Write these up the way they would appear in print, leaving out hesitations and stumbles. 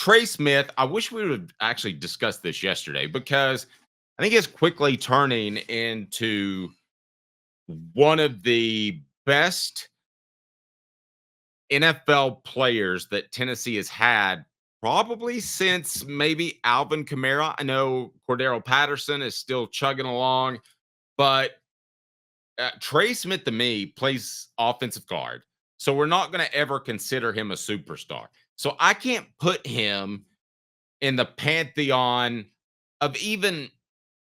Trey Smith, I wish we would have actually discussed this yesterday because I think it's quickly turning into one of the best NFL players that Tennessee has had probably since maybe Alvin Kamara. I know Cordero Patterson is still chugging along, but Trey Smith to me plays offensive guard. So we're not going to ever consider him a superstar. So I can't put him in the pantheon of even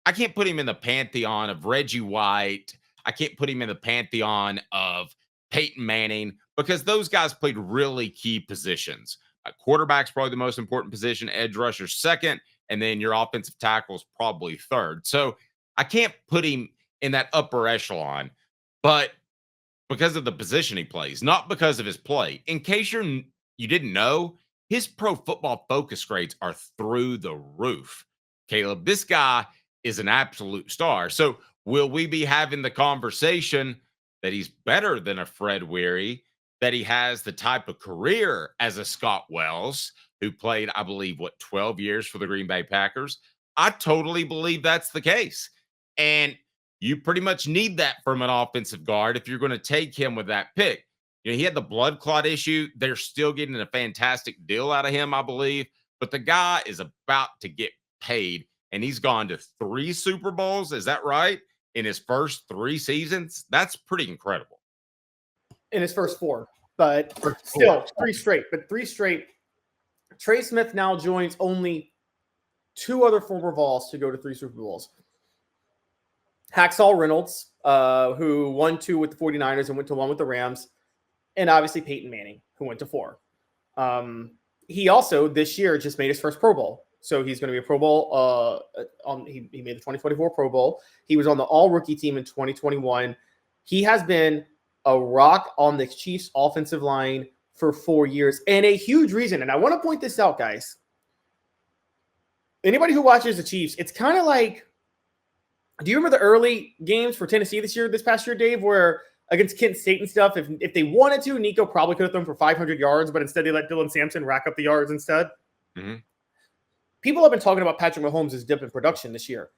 I can't put him in the pantheon of Reggie White. I can't put him in the pantheon of Peyton Manning because those guys played really key positions. Quarterback's probably the most important position, edge rusher second, and then your offensive tackle is probably third. So I can't put him in that upper echelon, but because of the position he plays, not because of his play. In case you didn't know, his Pro Football Focus grades are through the roof. Caleb, this guy is an absolute star. So will we be having the conversation that he's better than a Fred Weary, that he has the type of career as a Scott Wells, who played, I believe, 12 years for the Green Bay Packers? I totally believe that's the case. And you pretty much need that from an offensive guard if you're going to take him with that pick. You know, he had the blood clot issue. They're still getting a fantastic deal out of him, I believe. But the guy is about to get paid, and he's gone to 3 Super Bowls. Is that right? In his first 3 seasons? That's pretty incredible. In his first 4, but still 3 straight. But 3 straight. Trey Smith now joins only 2 other former Vols to go to 3 Super Bowls. Hacksaw Reynolds, who won 2 with the 49ers and went to 1 with the Rams, and obviously Peyton Manning, who went to 4. He also this year just made his first Pro Bowl. So he's going to be a Pro Bowl. He made the 2024 Pro Bowl. He was on the All-Rookie team in 2021. He has been a rock on the Chiefs' offensive line for 4 years, and a huge reason. And I want to point this out, guys. Anybody who watches the Chiefs, it's kind of like, do you remember the early games for Tennessee this past year, Dave, where against Kent State and stuff, if they wanted to, Nico probably could have thrown for 500 yards, but instead they let Dylan Sampson rack up the yards instead? Mm-hmm. People have been talking about Patrick Mahomes' dip in production this year.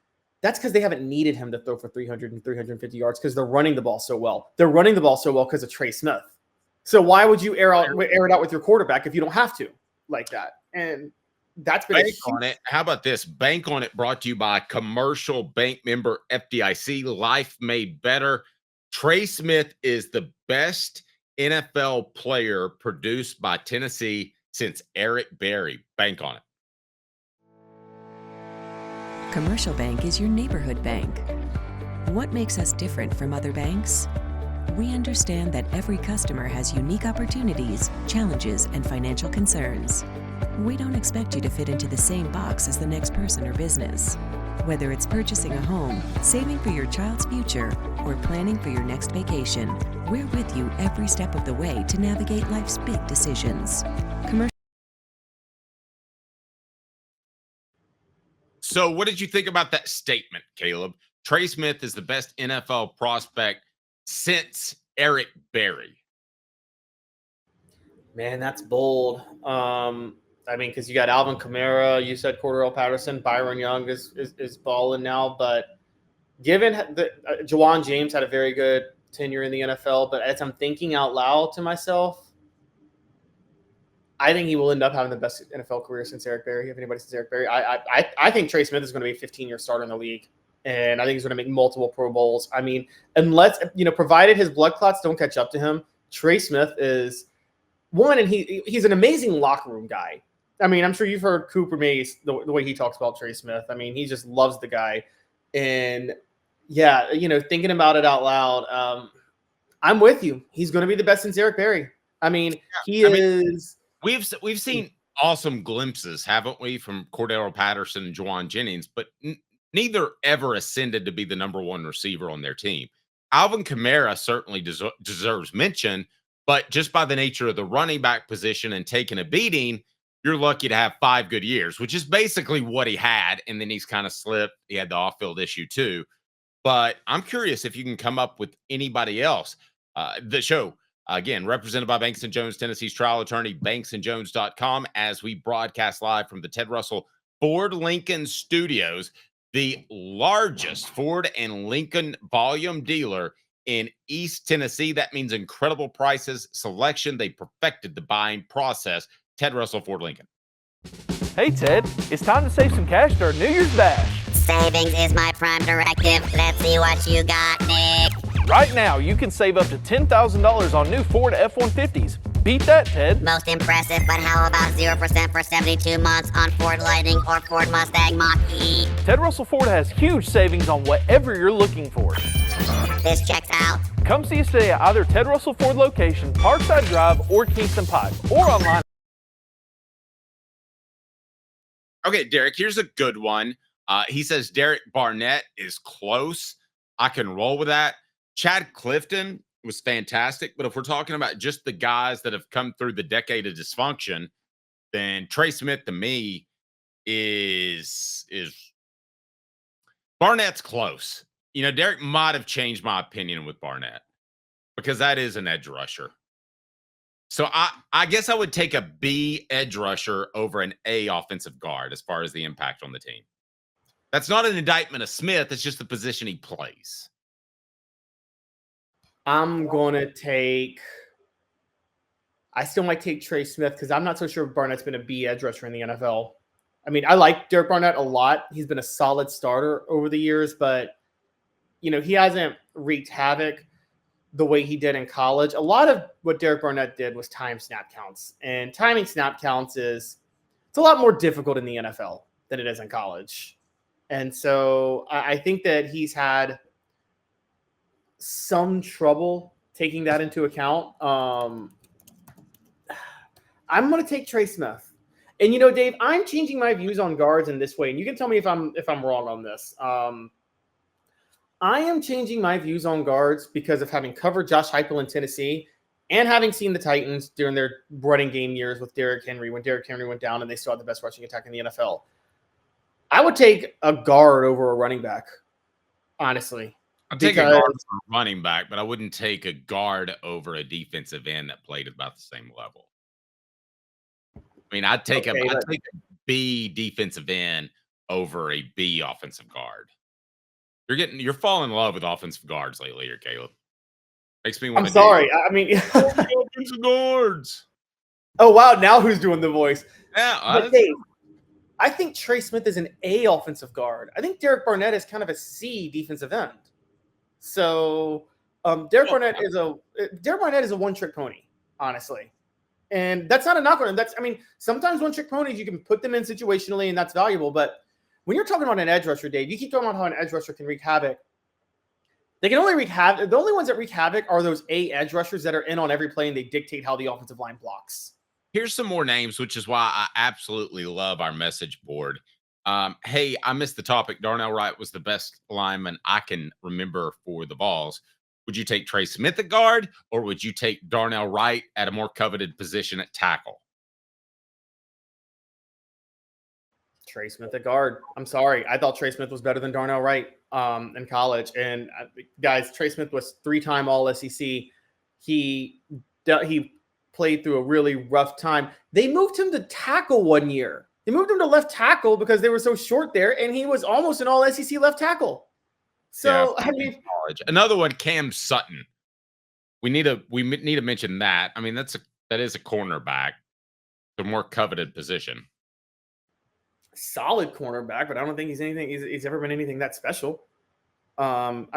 That's because they haven't needed him to throw for 300 and 350 yards because they're running the ball so well. They're running the ball so well because of Trey Smith. So why would you air it out with your quarterback if you don't have to like that? And that's been bank on it. How about this? Bank on it, brought to you by commercial bank member FDIC. Life made better. Trey Smith is the best NFL player produced by Tennessee since Eric Berry. Bank on it. Commercial Bank is your neighborhood bank. What makes us different from other banks? We understand that every customer has unique opportunities, challenges, and financial concerns. We don't expect you to fit into the same box as the next person or business. Whether it's purchasing a home, saving for your child's future, or planning for your next vacation, we're with you every step of the way to navigate life's big decisions. So what did you think about that statement, Caleb? Trey Smith is the best NFL prospect since Eric Berry. Man, that's bold. I mean, because you got Alvin Kamara, you said Cordero Patterson, Byron Young is balling now. But given that Jawan James had a very good tenure in the NFL, but as I'm thinking out loud to myself, I think he will end up having the best NFL career since Eric Berry, if anybody since Eric Berry. I think Trey Smith is going to be a 15-year starter in the league, and I think he's going to make multiple Pro Bowls. I mean, unless, provided his blood clots don't catch up to him, Trey Smith is one, and he's an amazing locker room guy. I mean, I'm sure you've heard Cooper Mays, the way he talks about Trey Smith. I mean, he just loves the guy. And, yeah, thinking about it out loud, I'm with you. He's going to be the best since Eric Berry. I mean, We've seen awesome glimpses, haven't we, from Cordero Patterson and Juwan Jennings, but neither ever ascended to be the number 1 receiver on their team. Alvin Kamara certainly deserves mention, but just by the nature of the running back position and taking a beating, you're lucky to have 5 good years, which is basically what he had, and then he's kind of slipped. He had the off-field issue too. But I'm curious if you can come up with anybody else. Again, represented by Banks & Jones, Tennessee's trial attorney, banksandjones.com, as we broadcast live from the Ted Russell Ford Lincoln Studios, the largest Ford and Lincoln volume dealer in East Tennessee. That means incredible prices, selection. They perfected the buying process. Ted Russell Ford Lincoln. Hey Ted, it's time to save some cash during New Year's Dash. Savings is my prime directive. Let's see what you got, Nick. Right now, you can save up to $10,000 on new Ford F-150s. Beat that, Ted. Most impressive, but how about 0% for 72 months on Ford Lightning or Ford Mustang Mach-E? Ted Russell Ford has huge savings on whatever you're looking for. This checks out. Come see us today at either Ted Russell Ford location, Parkside Drive, or Kingston Pike, or online. Okay, Derek, here's a good one. He says Derek Barnett is close. I can roll with that. Chad Clifton was fantastic, but if we're talking about just the guys that have come through the decade of dysfunction, then Trey Smith to me is Barnett's close. You know, Derek might have changed my opinion with Barnett because that is an edge rusher. So I guess I would take a B edge rusher over an A offensive guard as far as the impact on the team. That's not an indictment of Smith. It's just the position he plays. I'm going to take – I still might take Trey Smith because I'm not so sure Barnett's been a B edge rusher in the NFL. I mean, I like Derek Barnett a lot. He's been a solid starter over the years, but, you know, he hasn't wreaked havoc the way he did in college. A lot of what Derek Barnett did was time snap counts. And timing snap counts it's a lot more difficult in the NFL than it is in college. And so I think that he's had some trouble taking that into account. I'm going to take Trey Smith. And, you know, Dave, I'm changing my views on guards in this way. And you can tell me if I'm wrong on this. I am changing my views on guards because of having covered Josh Heupel in Tennessee and having seen the Titans during their running game years with Derrick Henry, when Derrick Henry went down and they still had the best rushing attack in the NFL. I would take a guard over a running back, honestly. I'd take a guard over a running back, but I wouldn't take a guard over a defensive end that played at about the same level. I mean, I'd take a B defensive end over a B offensive guard. You're falling in love with offensive guards lately here, Caleb. Makes me want to. I'm sorry. I mean, offensive guards. Oh wow! Now who's doing the voice? Yeah, Dave, I think Trey Smith is an A offensive guard. I think Derek Barnett is kind of a C defensive end. So Derek Barnett is a one-trick pony, honestly. And that's not a knock on him. Sometimes one-trick ponies, you can put them in situationally, and that's valuable. But when you're talking about an edge rusher, Dave, you keep talking about how an edge rusher can wreak havoc. They can only wreak havoc. The only ones that wreak havoc are those A edge rushers that are in on every play, and they dictate how the offensive line blocks. Here's some more names, which is why I absolutely love our message board. Hey, I missed the topic. Darnell Wright was the best lineman I can remember for the Vols. Would you take Trey Smith at guard, or would you take Darnell Wright at a more coveted position at tackle? Trey Smith at guard. I'm sorry. I thought Trey Smith was better than Darnell Wright in college. And guys, Trey Smith was 3-time All-SEC. He played through a really rough time. They moved him to tackle one year. They moved him to left tackle because they were so short there, and he was almost an All-SEC left tackle. So, yeah, another one, Cam Sutton. We need to mention that. I mean, that is a cornerback, the more coveted position. Solid cornerback, but I don't think he's ever been anything that special. I'm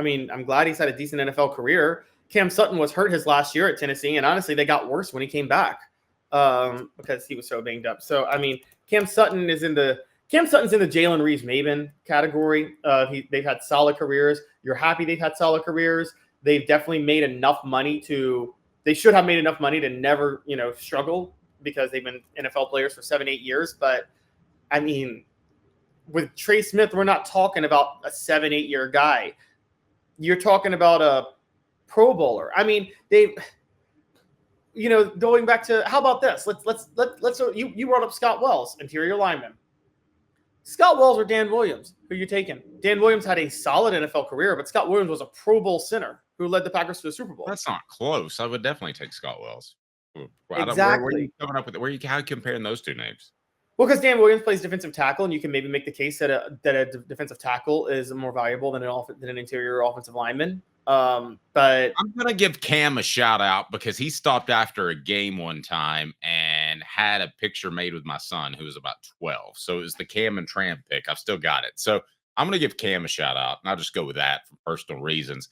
glad he's had a decent NFL career. Cam Sutton was hurt his last year at Tennessee, and honestly, they got worse when he came back because he was so banged up. So, Cam Sutton's in the Jalen Reeves-Maben category. They've had solid careers. You're happy they've had solid careers. They've definitely made enough money they should have made enough money to never, struggle because they've been NFL players for 7-8 years. But with Trey Smith, we're not talking about a 7-8 year guy. You're talking about a Pro Bowler. Going back to, how about this? Let's you brought up Scott Wells, interior lineman. Scott Wells or Dan Williams? Who you taking? Dan Williams had a solid NFL career, but Scott Williams was a Pro Bowl center who led the Packers to the Super Bowl. That's not close. I would definitely take Scott Wells. Where are Exactly. you coming up with it? How are you comparing those two names? Well, because Dan Williams plays defensive tackle, and you can maybe make the case that a defensive tackle is more valuable than an interior offensive lineman. But I'm gonna give Cam a shout out because he stopped after a game one time and had a picture made with my son who was about 12. So it was the Cam and Tram pick. I've still got it. So I'm gonna give Cam a shout out, and I'll just go with that for personal reasons.